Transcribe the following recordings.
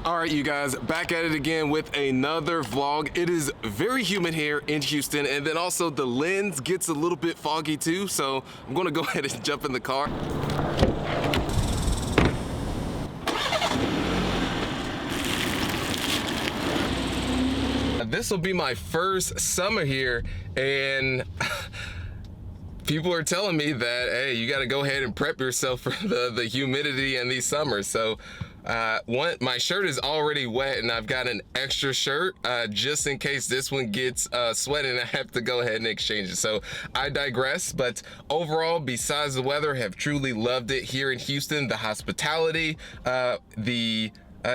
All right, you guys, back at it again with another vlog. It is very humid here in Houston, and then also the lens gets a little bit foggy too, so I'm gonna go ahead and jump in the car. This will be my first summer here, and people are telling me that, hey, you got to go ahead and prep yourself for the humidity in these summers. So my shirt is already wet, and I've got an extra shirt just in case this one gets sweaty and I have to go ahead and exchange it. So I digress, but overall, besides the weather, have truly loved it here in Houston. The hospitality,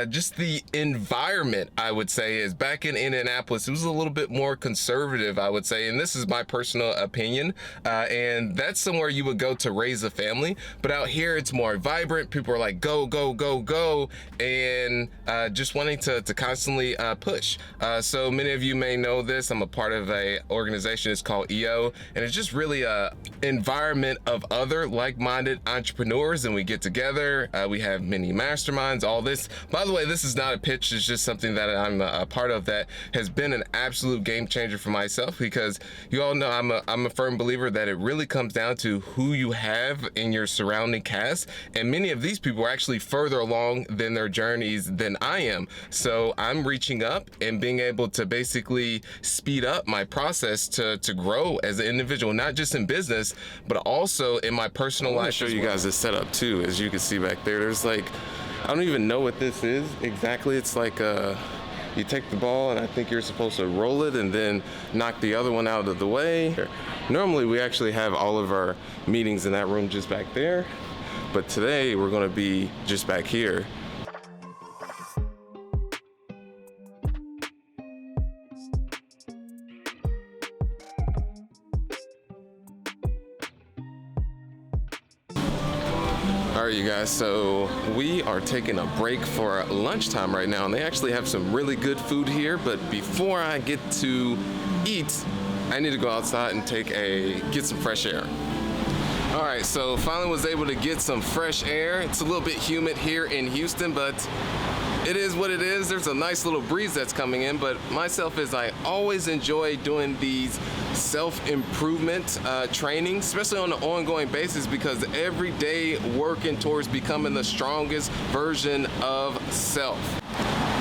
just the environment, I would say, is back in Indianapolis. It was a little bit more conservative, I would say, and this is my personal opinion. And that's somewhere you would go to raise a family. But out here, it's more vibrant. People are like, go, go, go, go, and just wanting to constantly push. So many of you may know this. I'm a part of a organization. It's called EO, and it's just really a environment of other like-minded entrepreneurs, and we get together. We have many masterminds, all this. By the way, this is not a pitch, it's just something that I'm a part of that has been an absolute game changer for myself, because you all know I'm a firm believer that it really comes down to who you have in your surrounding cast, and many of these people are actually further along than their journeys than I am. So I'm reaching up and being able to basically speed up my process to grow as an individual, not just in business, but also in my personal life. I'll show you guys this setup too. As you can see back there, there's like, I don't even know what this is exactly. It's like you take the ball, and I think you're supposed to roll it and then knock the other one out of the way. Normally we actually have all of our meetings in that room just back there, but today we're gonna be just back here. All right, you guys, so we are taking a break for lunchtime right now, and they actually have some really good food here, but before I get to eat, I need to go outside and get some fresh air. All right, so finally was able to get some fresh air. It's a little bit humid here in Houston, but it is what it is. There's a nice little breeze that's coming in, but myself is I always enjoy doing these self-improvement trainings, especially on an ongoing basis, because every day working towards becoming the strongest version of self.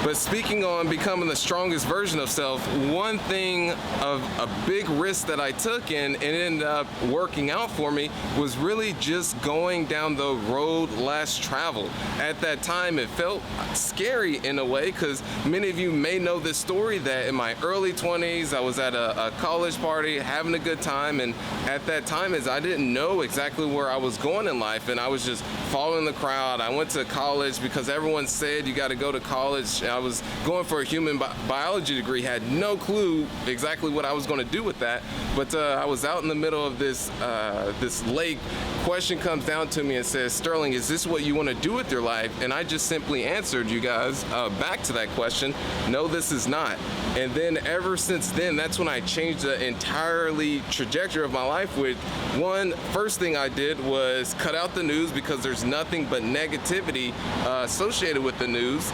But speaking on becoming the strongest version of self, one thing of a big risk that I took and it ended up working out for me was really just going down the road less traveled. At that time, it felt scary in a way, because many of you may know this story that in my early 20s, I was at a college party having a good time, and at that time I didn't know exactly where I was going in life, and I was just following the crowd. I went to college because everyone said you got to go to college. I was going for a human biology degree, had no clue exactly what I was going to do with that, but I was out in the middle of this lake. Question comes down to me and says, Sterling, is this what you want to do with your life? And I just simply answered you guys back to that question, no, this is not. And then ever since then, that's when I changed the entirely trajectory of my life. With first thing I did was cut out the news, because there's nothing but negativity associated with the news.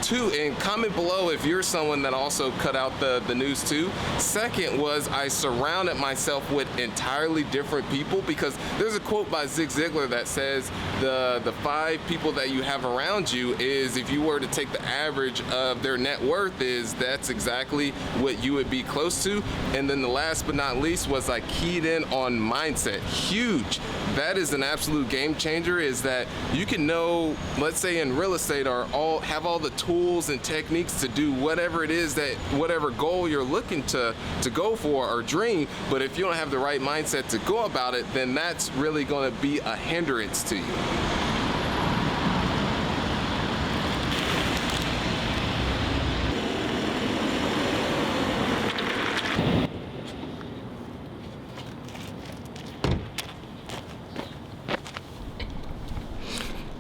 Two, and comment below if you're someone that also cut out the news too. Second was I surrounded myself with entirely different people, because there's a quote by Zig Ziglar that says the 5 people that you have around you is, if you were to take the average of their net worth, that's exactly what you would be close to. And then the last but not least was I keyed in on mindset. Huge. That is an absolute game changer, is that you can know, let's say in real estate, or have all the tools and techniques to do whatever it is, that whatever goal you're looking to go for or dream, but if you don't have the right mindset to go about it, then that's really going to be a hindrance to you.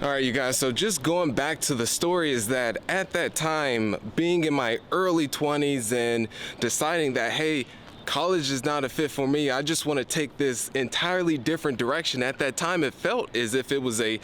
All right, you guys, so just going back to the story is that at that time, being in my early 20s and deciding that, hey, college is not a fit for me, I just want to take this entirely different direction. At that time, it felt as if it was a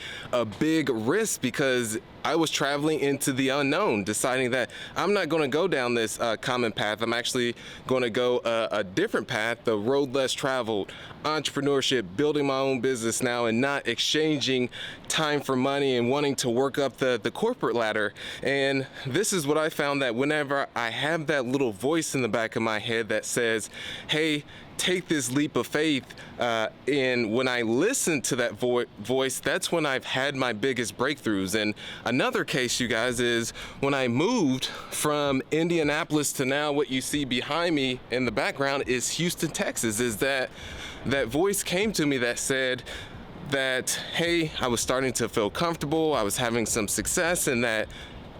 big risk, because I was traveling into the unknown, deciding that I'm not going to go down this common path. I'm actually going to go a different path, the road less traveled, entrepreneurship, building my own business now, and not exchanging time for money and wanting to work up the corporate ladder. And this is what I found, that whenever I have that little voice in the back of my head that says, hey, take this leap of faith, and when I listen to that voice, that's when I've had my biggest breakthroughs. And another case, you guys, is when I moved from Indianapolis to now what you see behind me in the background is Houston, Texas. Is that voice came to me that said that, hey, I was starting to feel comfortable, I was having some success, and that,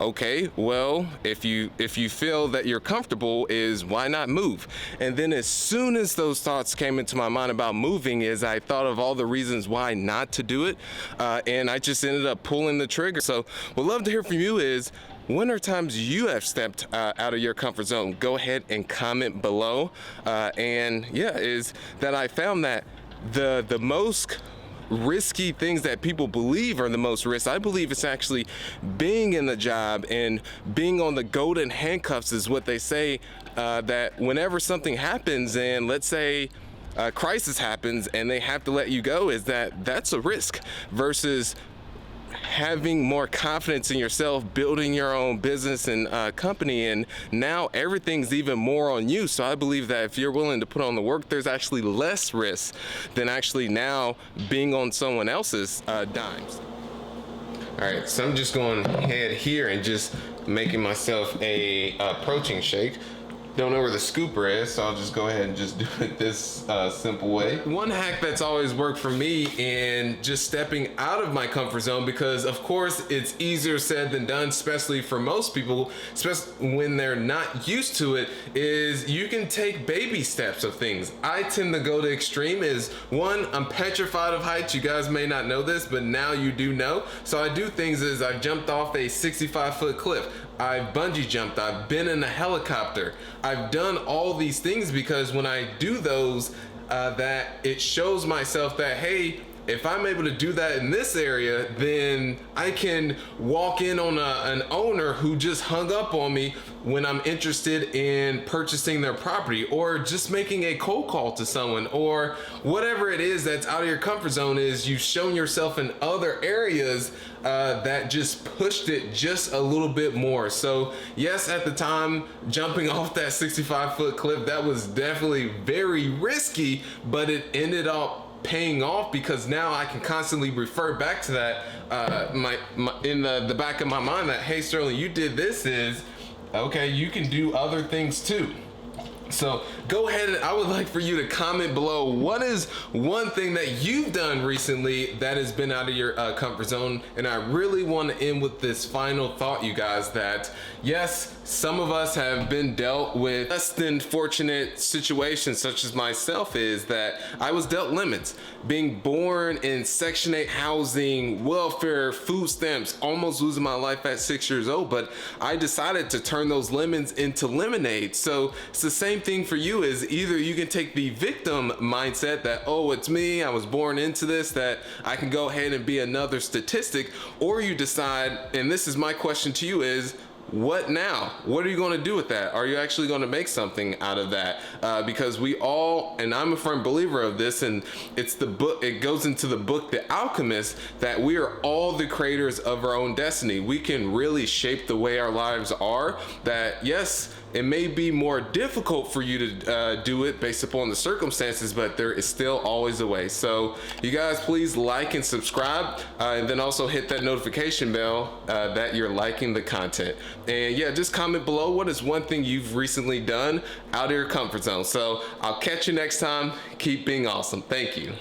okay, well, if you feel that you're comfortable, is why not move? And then as soon as those thoughts came into my mind about moving, is I thought of all the reasons why not to do it, and I just ended up pulling the trigger. So what I'd love to hear from you is, when are times you have stepped out of your comfort zone? Go ahead and comment below. And yeah, is that I found that the most risky things that people believe are the most risk, I believe it's actually being in the job and being on the golden handcuffs is what they say, that whenever something happens, and let's say a crisis happens and they have to let you go, is that's a risk, versus having more confidence in yourself, building your own business and company, and now everything's even more on you. So I believe that if you're willing to put on the work, there's actually less risk than actually now being on someone else's dimes. All right, so I'm just going ahead here and just making myself a protein shake. Don't know where the scooper is, so I'll just go ahead and just do it this simple way. One hack that's always worked for me in just stepping out of my comfort zone, because of course it's easier said than done, especially for most people, especially when they're not used to it, is you can take baby steps of things. I tend to go to extreme. Is one, I'm petrified of heights. You guys may not know this, but now you do know. So I do things is I've jumped off a 65-foot cliff. I've bungee jumped, I've been in a helicopter. I've done all these things because when I do those, that it shows myself that, hey, if I'm able to do that in this area, then I can walk in on an owner who just hung up on me when I'm interested in purchasing their property, or just making a cold call to someone, or whatever it is that's out of your comfort zone. Is you've shown yourself in other areas that just pushed it just a little bit more. So yes, at the time, jumping off that 65-foot cliff, that was definitely very risky, but it ended up paying off, because now I can constantly refer back to that in the back of my mind, that, hey, Sterling, you did this, is okay, you can do other things too. So go ahead, and I would like for you to comment below, what is one thing that you've done recently that has been out of your comfort zone? And I really want to end with this final thought, you guys, that yes, some of us have been dealt with less than fortunate situations, such as myself, is that I was dealt lemons. Being born in Section 8 housing, welfare, food stamps, almost losing my life at 6 years old, but I decided to turn those lemons into lemonade. So it's the same thing for you. Is either you can take the victim mindset that, oh, it's me, I was born into this, that I can go ahead and be another statistic, or you decide, and this is my question to you, is what now? What are you going to do with that? Are you actually going to make something out of that? Because we all, and I'm a firm believer of this, and it's the book, it goes into the book The Alchemist, that we are all the creators of our own destiny. We can really shape the way our lives are. That yes, it may be more difficult for you to do it based upon the circumstances, but there is still always a way. So you guys, please like and subscribe, and then also hit that notification bell that you're liking the content. And yeah, just comment below, what is one thing you've recently done out of your comfort zone? So I'll catch you next time. Keep being awesome. Thank you.